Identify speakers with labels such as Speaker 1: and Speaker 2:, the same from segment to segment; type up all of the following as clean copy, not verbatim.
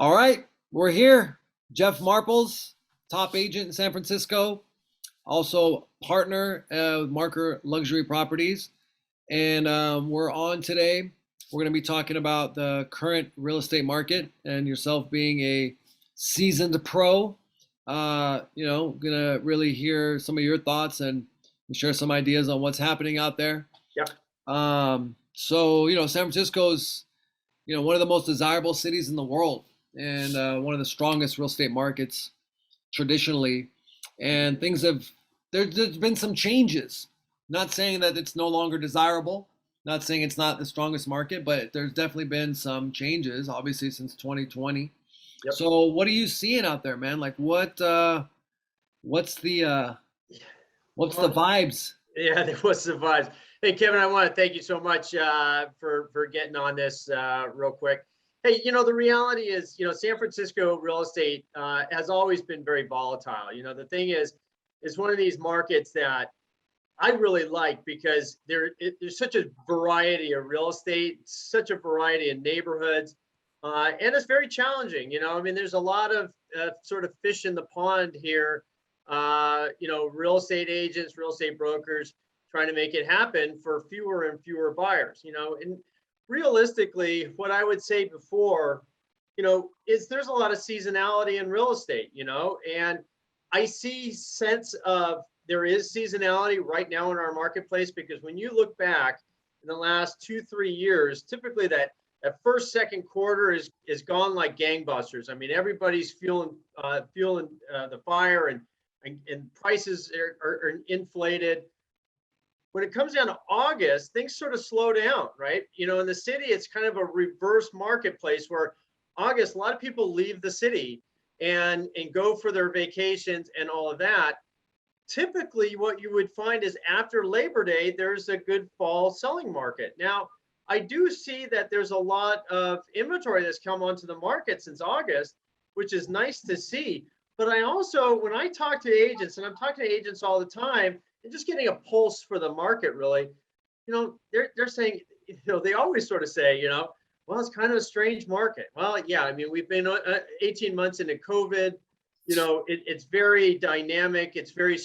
Speaker 1: All right, we're here. Jeff Marples, top agent in San Francisco, also partner with Marker Luxury Properties. And we're on today. We're going to be talking about the current real estate market and yourself being a seasoned pro. Going to really hear some of your thoughts and share some ideas on what's happening out there.
Speaker 2: Yep.
Speaker 1: San Francisco's one of the most desirable cities in the world and one of the strongest real estate markets traditionally. And there's been some changes. Not saying that it's no longer desirable, not saying it's not the strongest market, but there's definitely been some changes, obviously, since 2020.
Speaker 2: Yep.
Speaker 1: So what are you seeing out there, man? Like what's the vibes?
Speaker 2: Yeah, what's the vibes? Hey, Kevin, I want to thank you so much for getting on this real quick. Hey, the reality is, San Francisco real estate has always been very volatile. The thing is, it's one of these markets that I really like because there's such a variety of real estate, such a variety of neighborhoods, and it's very challenging. There's a lot of sort of fish in the pond here. Real estate agents, real estate brokers trying to make it happen for fewer and fewer buyers. And realistically, what I would say before, is there's a lot of seasonality in real estate, and I see sense of there is seasonality right now in our marketplace, because when you look back in the last 2-3 years, typically that first, second quarter is gone like gangbusters. I mean, everybody's feeling the fire, and prices are inflated. When it comes down to August, things sort of slow down, right? In the city, it's kind of a reverse marketplace where August, a lot of people leave the city and go for their vacations and all of that. Typically, what you would find is after Labor Day, there's a good fall selling market. Now, I do see that there's a lot of inventory that's come onto the market since August, which is nice to see. But I also, when I talk to agents, and I'm talking to agents all the time, and just getting a pulse for the market, really, they're saying, they always sort of say, well, it's kind of a strange market. Well, yeah, we've been 18 months into COVID. It's very dynamic. It's very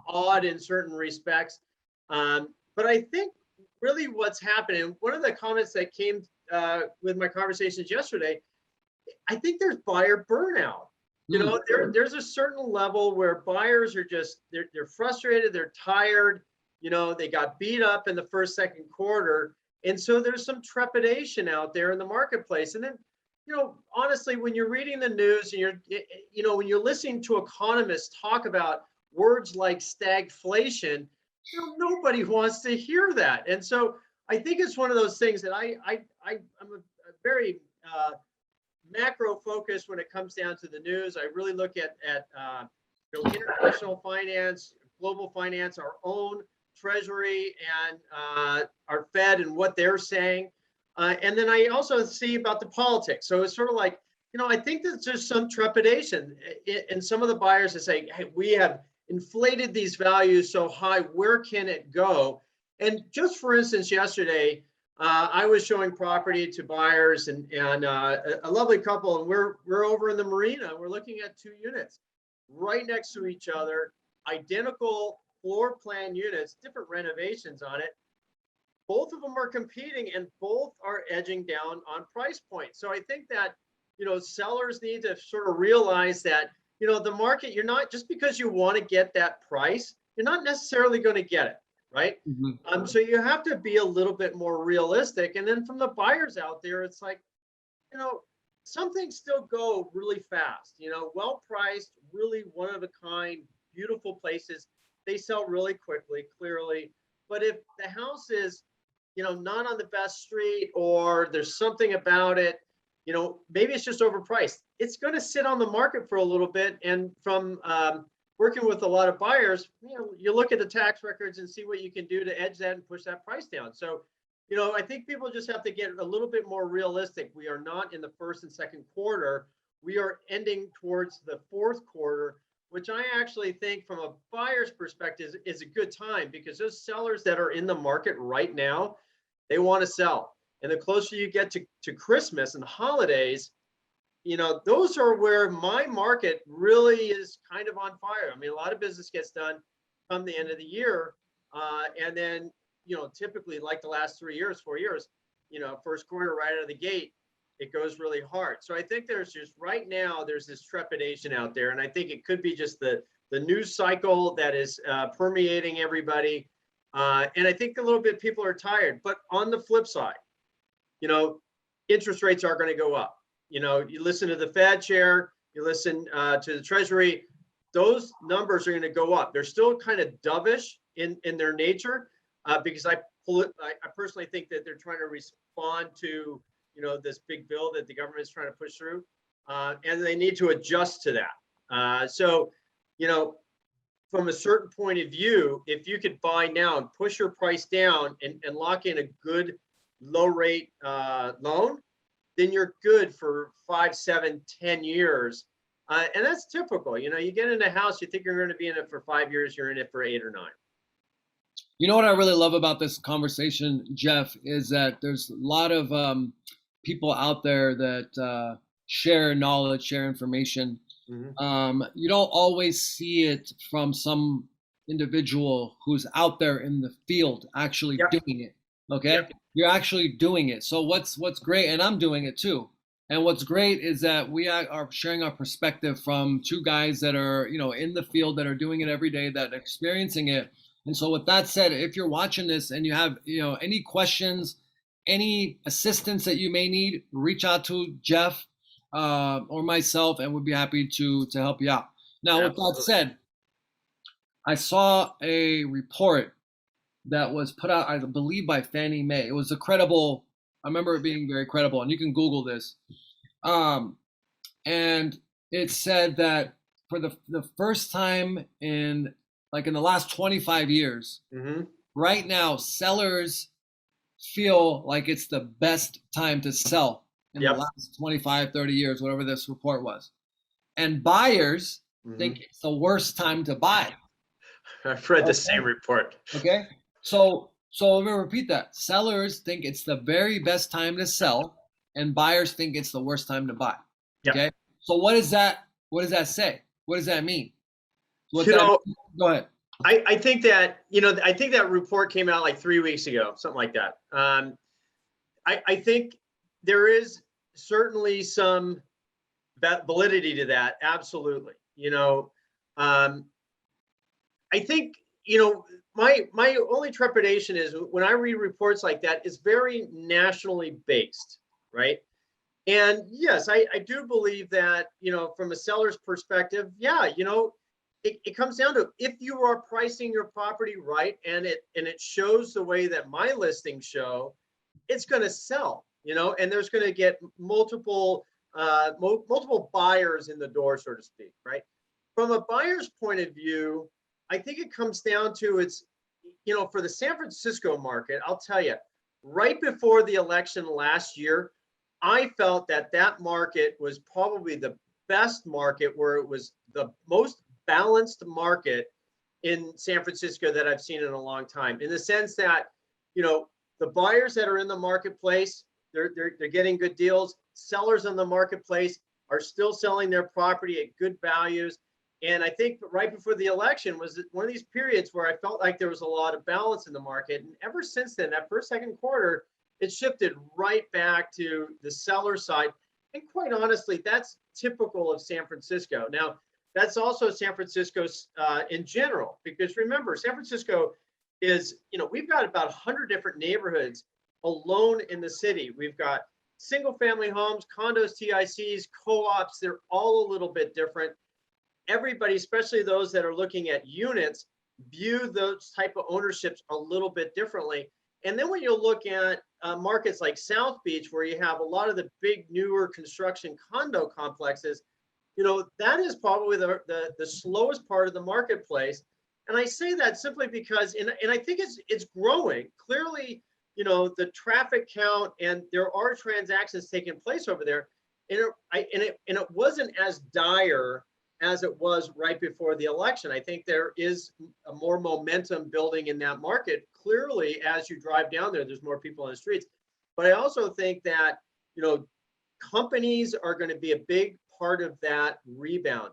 Speaker 2: odd in certain respects. But I think really what's happening, one of the comments that came with my conversations yesterday, I think there's buyer burnout. There's a certain level where buyers are just, they're frustrated, they're tired, they got beat up in the first, second quarter. And so there's some trepidation out there in the marketplace. And then, honestly, when you're reading the news and when you're listening to economists talk about words like stagflation, nobody wants to hear that. And so I think it's one of those things that I'm a very macro focus when it comes down to the news. I really look at international finance, global finance, our own treasury, and our Fed and what they're saying. And then I also see about the politics. So it's sort of like, I think that there's some trepidation in some of the buyers that say, hey, we have inflated these values so high, where can it go? And just for instance, yesterday, I was showing property to buyers and a lovely couple, and we're over in the marina. We're looking at 2 units right next to each other, identical floor plan units, different renovations on it. Both of them are competing and both are edging down on price point. So I think that, sellers need to sort of realize that, the market, you're not, just because you want to get that price, you're not necessarily going to get it. Right.
Speaker 1: Mm-hmm.
Speaker 2: So you have to be a little bit more realistic. And then from the buyers out there, it's like, some things still go really fast, well priced, really one of a kind, beautiful places. They sell really quickly, clearly. But if the house is, not on the best street, or there's something about it, maybe it's just overpriced, it's going to sit on the market for a little bit. And from working with a lot of buyers, you look at the tax records and see what you can do to edge that and push that price down. So, I think people just have to get a little bit more realistic. We are not in the first and second quarter. We are ending towards the fourth quarter, which I actually think from a buyer's perspective is a good time, because those sellers that are in the market right now, they want to sell. And the closer you get to Christmas and holidays, those are where my market really is kind of on fire. I mean, a lot of business gets done come the end of the year. And then, typically like the last 3 years, 4 years, first quarter right out of the gate, it goes really hard. So I think there's just right now, there's this trepidation out there. And I think it could be just the news cycle that is permeating everybody. And I think a little bit people are tired. But on the flip side, interest rates are going to go up. You listen to the Fed chair, you listen to the Treasury, those numbers are going to go up. They're still kind of dovish in their nature because I personally think that they're trying to respond to, this big bill that the government is trying to push through, and they need to adjust to that. So, from a certain point of view, if you could buy now and push your price down and lock in a good low rate loan, then you're good for 5, 7, 10 years. And that's typical. You get in a house, you think you're going to be in it for 5 years, you're in it for 8 or 9.
Speaker 1: You know what I really love about this conversation, Jeff, is that there's a lot of people out there that share knowledge, share information.
Speaker 2: Mm-hmm.
Speaker 1: You don't always see it from some individual who's out there in the field actually
Speaker 2: Yep.
Speaker 1: doing it. Okay,
Speaker 2: Yep.
Speaker 1: you're actually doing it. So what's great, and I'm doing it too. And what's great is that we are sharing our perspective from two guys that are, in the field, that are doing it every day, that are experiencing it. And so with that said, if you're watching this and you have, any questions, any assistance that you may need, reach out to Jeff or myself, and we'd be happy to help you out. Now, with that said, I saw a report that was put out, I believe, by Fannie Mae. It was I remember it being very credible, and you can Google this. And it said that for the first time in the last 25 years,
Speaker 2: Mm-hmm.
Speaker 1: right now, sellers feel like it's the best time to sell in
Speaker 2: Yep.
Speaker 1: the last 25, 30 years, whatever this report was. And buyers think it's the worst time to buy.
Speaker 2: I've read the same report.
Speaker 1: Okay. So let me repeat that. Sellers think it's the very best time to sell, and buyers think it's the worst time to buy.
Speaker 2: Yep.
Speaker 1: Okay. So what does that say? What does that mean? Go ahead.
Speaker 2: I think that report came out like 3 weeks ago, something like that. I think there is certainly some validity to that. Absolutely. I think, my only trepidation is when I read reports like that, it's very nationally based, right? And yes, I do believe that, from a seller's perspective, yeah, it comes down to if you are pricing your property right and it shows the way that my listings show, it's going to sell, and there's going to get multiple buyers in the door, so to speak, right? From a buyer's point of view, I think it comes down to for the San Francisco market, I'll tell you, right before the election last year, I felt that market was probably the best market, where it was the most balanced market in San Francisco that I've seen in a long time, in the sense that, the buyers that are in the marketplace, they're getting good deals. Sellers in the marketplace are still selling their property at good values. And I think right before the election was one of these periods where I felt like there was a lot of balance in the market. And ever since then, that first, second quarter, it shifted right back to the seller side. And quite honestly, that's typical of San Francisco. Now, that's also San Francisco in general, because remember, San Francisco is, we've got about 100 different neighborhoods alone in the city. We've got single family homes, condos, TICs, co-ops. They're all a little bit different. Everybody, especially those that are looking at units, view those type of ownerships a little bit differently. And then when you look at markets like South Beach, where you have a lot of the big newer construction condo complexes, that is probably the slowest part of the marketplace. And I say that simply because, and I think it's growing. Clearly, the traffic count, and there are transactions taking place over there. And it wasn't as dire as it was right before the election. I think there is a more momentum building in that market. Clearly, as you drive down there, there's more people on the streets. But I also think that, companies are going to be a big part of that rebound.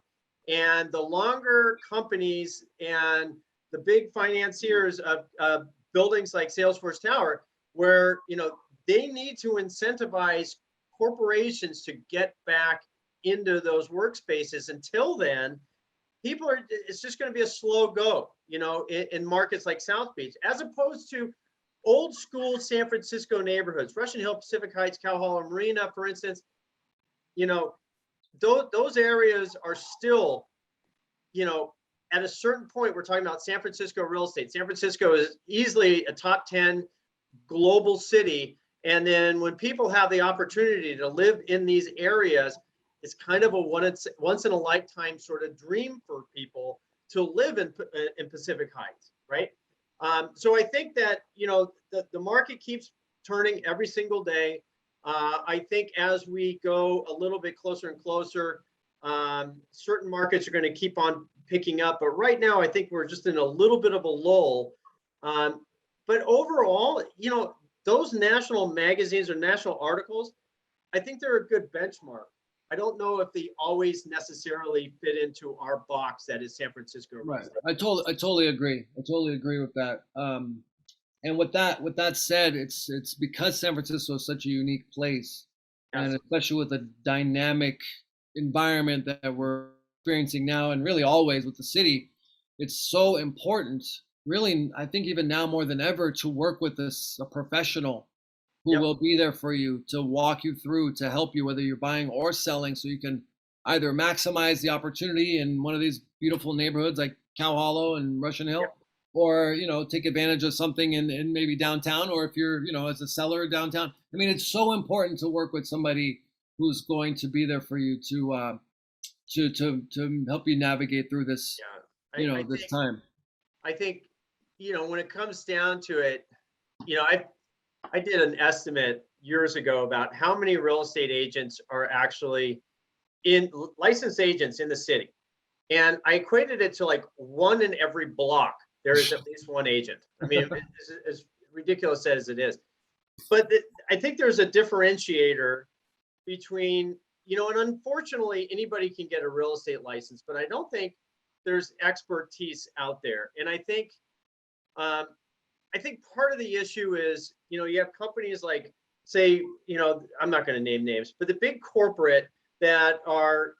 Speaker 2: And the longer companies and the big financiers of buildings like Salesforce Tower, where they need to incentivize corporations to get back into those workspaces. Until then, it's just going to be a slow go, in markets like South Beach, as opposed to old school San Francisco neighborhoods, Russian Hill, Pacific Heights, Cal Hollow Marina, for instance. Those areas are still, at a certain point, we're talking about San Francisco real estate. San Francisco is easily a top 10 global city. And then when people have the opportunity to live in these areas, it's kind of a once in a lifetime sort of dream for people to live in Pacific Heights, right? So I think that, the market keeps turning every single day. I think as we go a little bit closer and closer, certain markets are going to keep on picking up. But right now, I think we're just in a little bit of a lull. But overall, those national magazines or national articles, I think they're a good benchmark. I don't know if they always necessarily fit into our box that is San Francisco.
Speaker 1: Right. I totally agree. I totally agree with that. And with that said, it's because San Francisco is such a unique place, and especially with the dynamic environment that we're experiencing now, and really always with the city, it's so important. Really, I think even now more than ever, to work with a professional who will be there for you, to walk you through, to help you, whether you're buying or selling, so you can either maximize the opportunity in one of these beautiful neighborhoods like Cow Hollow and Russian Hill, or take advantage of something in maybe downtown, or if you're as a seller downtown. I mean, it's so important to work with somebody who's going to be there for you to help you navigate through this this time.
Speaker 2: I think when it comes down to it, I did an estimate years ago about how many real estate agents are actually licensed agents in the city. And I equated it to like one in every block. There is at least one agent. I mean, as ridiculous as it is. But I think there's a differentiator between, and unfortunately anybody can get a real estate license, but I don't think there's expertise out there. And I think part of the issue is, you have companies like, say, I'm not going to name names, but the big corporate that are,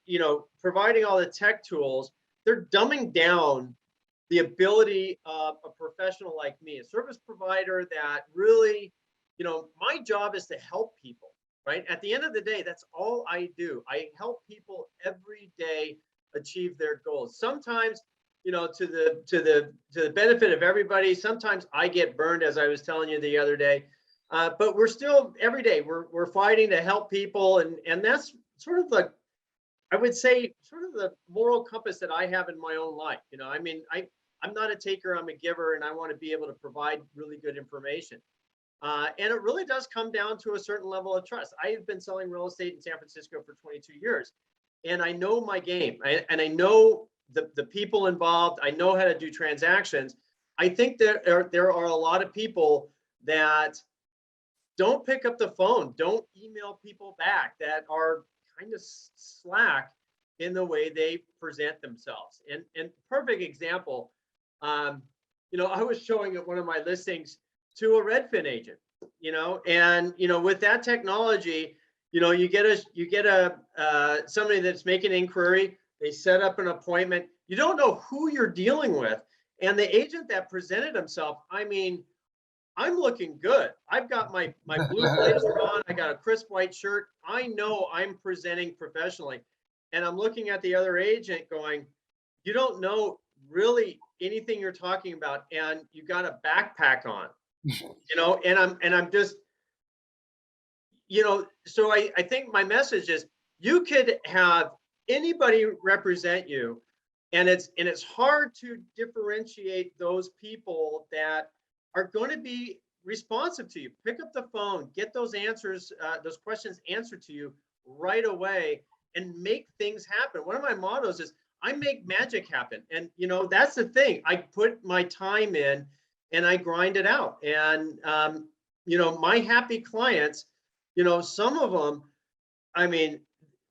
Speaker 2: providing all the tech tools, they're dumbing down the ability of a professional like me, a service provider that really, my job is to help people, right? At the end of the day, that's all I do. I help people every day achieve their goals. Sometimes, to the benefit of everybody. Sometimes I get burned, as I was telling you the other day. But we're still every day we're fighting to help people, and that's sort of I would say sort of the moral compass that I have in my own life. I mean, I'm not a taker, I'm a giver, and I want to be able to provide really good information. And it really does come down to a certain level of trust. I have been selling real estate in San Francisco for 22 years, and I know my game, and I know the people involved. I know how to do transactions. I think that there are a lot of people that don't pick up the phone, don't email people back, that are kind of slack in the way they present themselves. And perfect example, I was showing at one of my listings to a Redfin agent, and with that technology, you get a somebody that's making an inquiry. They set up an appointment. You don't know who you're dealing with, and the agent that presented himself, I mean, I'm looking good. I've got my blue blazer on. I got a crisp white shirt. I know I'm presenting professionally. And I'm looking at the other agent going, you don't know really anything you're talking about, and you got a backpack on, and I'm just, so I think my message is, you could have anybody represent you, and it's hard to differentiate those people that are going to be responsive to you. Pick up the phone, get those answers, those questions answered to you right away, and make things happen. One of my mottos is, I make magic happen. And, that's the thing. I put my time in and I grind it out. And, my happy clients, some of them, I mean,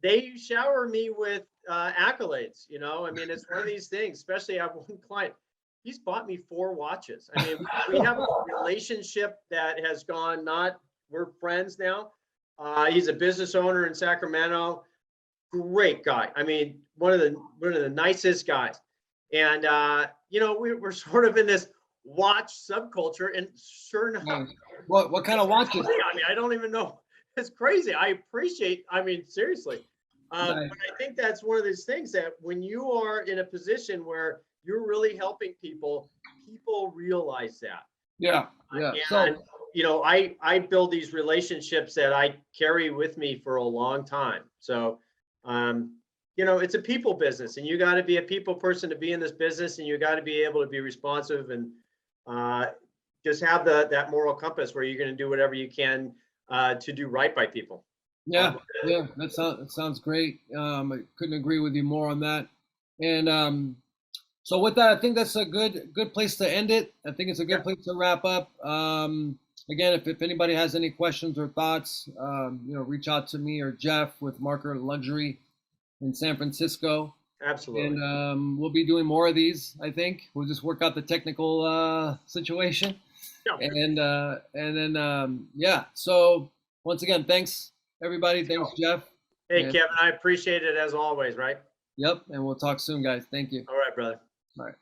Speaker 2: they shower me with accolades. You know, I mean, it's one of these things. Especially I have one client. He's bought me 4 watches. I mean, we have a relationship that has gone not. We're friends now. He's a business owner in Sacramento. Great guy. I mean, one of the nicest guys. And you know, we're sort of in this watch subculture, and sure enough,
Speaker 1: Nice. What kind of watches?
Speaker 2: I mean, I don't even know. It's crazy. I appreciate. I mean, seriously.
Speaker 1: Nice.
Speaker 2: But I think that's one of those things that when you are in a position where you're really helping people, people realize that.
Speaker 1: Yeah. Yeah.
Speaker 2: And,
Speaker 1: So
Speaker 2: you know, I build these relationships that I carry with me for a long time. So, you know, it's a people business, and you got to be a people person to be in this business, and you got to be able to be responsive and just have that moral compass where you're going to do whatever you can to do right by people.
Speaker 1: yeah, yeah, that sounds great. I couldn't agree with you more on that. And so with that, I think that's a good place to end it. I think it's a good place to wrap up. Again, if anybody has any questions or thoughts, you know, reach out to me or Jeff with Marker Luxury in San Francisco.
Speaker 2: Absolutely.
Speaker 1: And we'll be doing more of these. I think we'll just work out the technical situation,
Speaker 2: Yeah.
Speaker 1: and then yeah. So once again, thanks everybody. Thanks, Jeff.
Speaker 2: Hey,
Speaker 1: And,
Speaker 2: Kevin, I appreciate it as always, right?
Speaker 1: yep, and we'll talk soon, guys. Thank you.
Speaker 2: All right, brother.
Speaker 1: All right.